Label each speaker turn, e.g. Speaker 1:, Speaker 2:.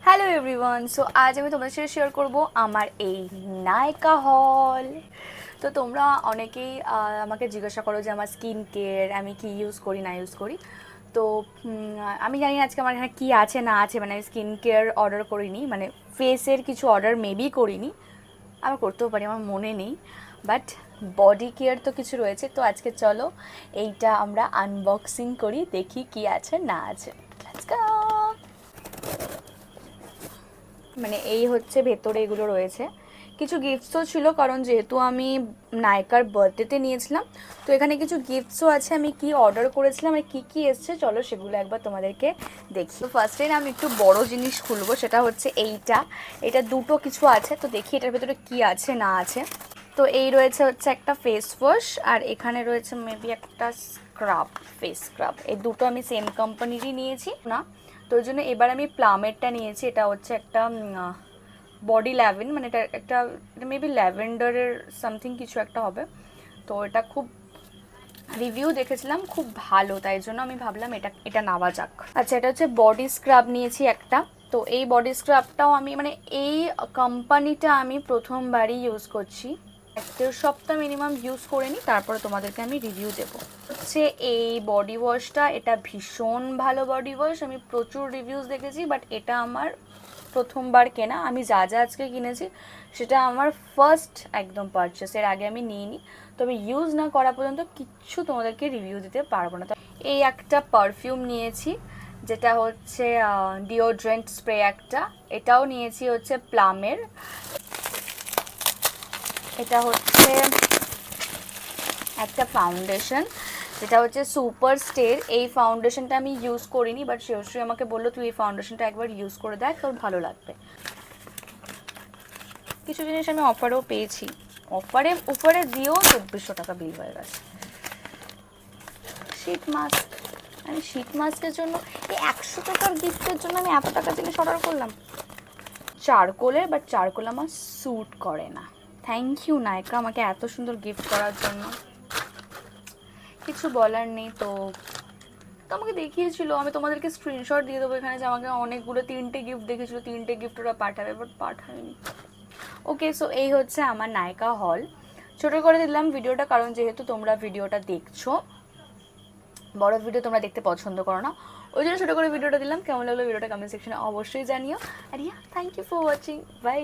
Speaker 1: Hello everyone, so আজ আমি তোমাদের সাথে শেয়ার করব আমার এই নায়কা হল। তো তোমরা অনেকেই আমাকে জিজ্ঞাসা করো যে আমার স্কিন কেয়ার আমি কি ইউজ করি না ইউজ করি। তো আমি জানি না আজকে আমার এখানে কী আছে না আছে, মানে আমি স্কিন কেয়ার অর্ডার করিনি, মানে ফেসের কিছু অর্ডার মেবি করিনি, আবার করতেও পারি, আমার মনে নেই। বাট বডি কেয়ার তো কিছু রয়েছে। তো আজকে চলো এইটা আমরা আনবক্সিং করি, দেখি কি আছে না আছে। Let's go. মানে এই হচ্ছে ভেতরে এগুলো রয়েছে, কিছু গিফটসও ছিল কারণ যেহেতু আমি নায়িকার বার্থডেতে নিয়েছিলাম। তো এখানে কিছু গিফটসও আছে, আমি কি অর্ডার করেছিলাম আর কী কী এসছে চলো সেগুলো একবার তোমাদেরকে দেখি। তো ফার্স্টে আমি একটু বড় জিনিস খুলবো, সেটা হচ্ছে এটা দুটো কিছু আছে, তো দেখি এটার ভেতরে কি আছে না আছে। তো এই রয়েছে হচ্ছে একটা ফেস ওয়াশ, আর এখানে রয়েছে মেবি একটা স্ক্রাব, ফেস স্ক্রাব। এই দুটো আমি সেম কোম্পানিরই নিয়েছি না, তো ওই জন্য এবার আমি প্লামেরটা নিয়েছি। এটা হচ্ছে একটা বডি ল্যাভেন, মানে এটা একটা মেবি ল্যাভেন্ডারের সামথিং কিছু একটা হবে। তো এটা খুব রিভিউ দেখেছিলাম খুব ভালো, তাই জন্য আমি ভাবলাম এটা এটা নেওয়া যাক। আচ্ছা, এটা হচ্ছে বডি স্ক্রাব নিয়েছি একটা। তো এই বডি স্ক্রাবটাও আমি মানে এই কোম্পানিটা আমি প্রথমবারই ইউজ করছি, 1-1.5 সপ্তাহ মিনিমাম ইউজ করে নিই, তারপরে তোমাদেরকে আমি রিভিউ দেবো। হচ্ছে এই বডি ওয়াশটা, এটা ভীষণ ভালো বডি ওয়াশ, আমি প্রচুর রিভিউজ দেখেছি, বাট এটা আমার প্রথমবার কেনা। আমি যা যা আজকে কিনেছি সেটা আমার ফার্স্ট একদম পারচেস, এর আগে আমি নিইনি। তো আমি ইউজ না করা পর্যন্ত কিচ্ছু তোমাদেরকে রিভিউ দিতে পারবো না। তো এই একটা পারফিউম নিয়েছি, যেটা হচ্ছে ডিওড্রেন্ট স্প্রে একটা, এটাও নিয়েছি হচ্ছে প্লামের। এটা হচ্ছে একটা ফাউন্ডেশন, যেটা হচ্ছে সুপার স্টের। এই ফাউন্ডেশনটা আমি ইউজ করিনি, বাট শিবশ্রী আমাকে বললো তুই এই ফাউন্ডেশনটা একবার ইউজ করে দেখ, তোর ভালো লাগবে। কিছু জিনিস আমি অফারেও পেয়েছি, উপরে দিয়েও 2400 টাকা বিল হয়ে গেছে। শীত মাস্ক, আমি শীত মাস্কের জন্য এই 100 টাকার গিফটের জন্য আমি এত টাকা জিনিস অর্ডার করলাম। চারকোলের, বাট চারকোল আমার স্যুট করে না। থ্যাংক ইউ নায়িকা আমাকে এত সুন্দর গিফট করার জন্য, কিছু বলার নেই। তো আমাকে দেখিয়েছিল, আমি তোমাদেরকে স্ক্রিনশট দিয়ে দেবো এখানে, যে আমাকে অনেকগুলো 3টে গিফট দেখেছিলো, 3টে গিফট ওরা পাঠাবে, বাট পাঠায়নি। ওকে, সো এই হচ্ছে আমার নায়িকা হল। ছোটো করে দিলাম ভিডিওটা, কারণ যেহেতু তোমরা ভিডিওটা দেখছো, বড় ভিডিও তোমরা দেখতে পছন্দ করো না, ওই জন্য ছোটো করে ভিডিওটা দিলাম। কেমন লাগলো ভিডিওটা কমেন্ট সেকশনে অবশ্যই জানিও। আর yeah, thank you for watching, by.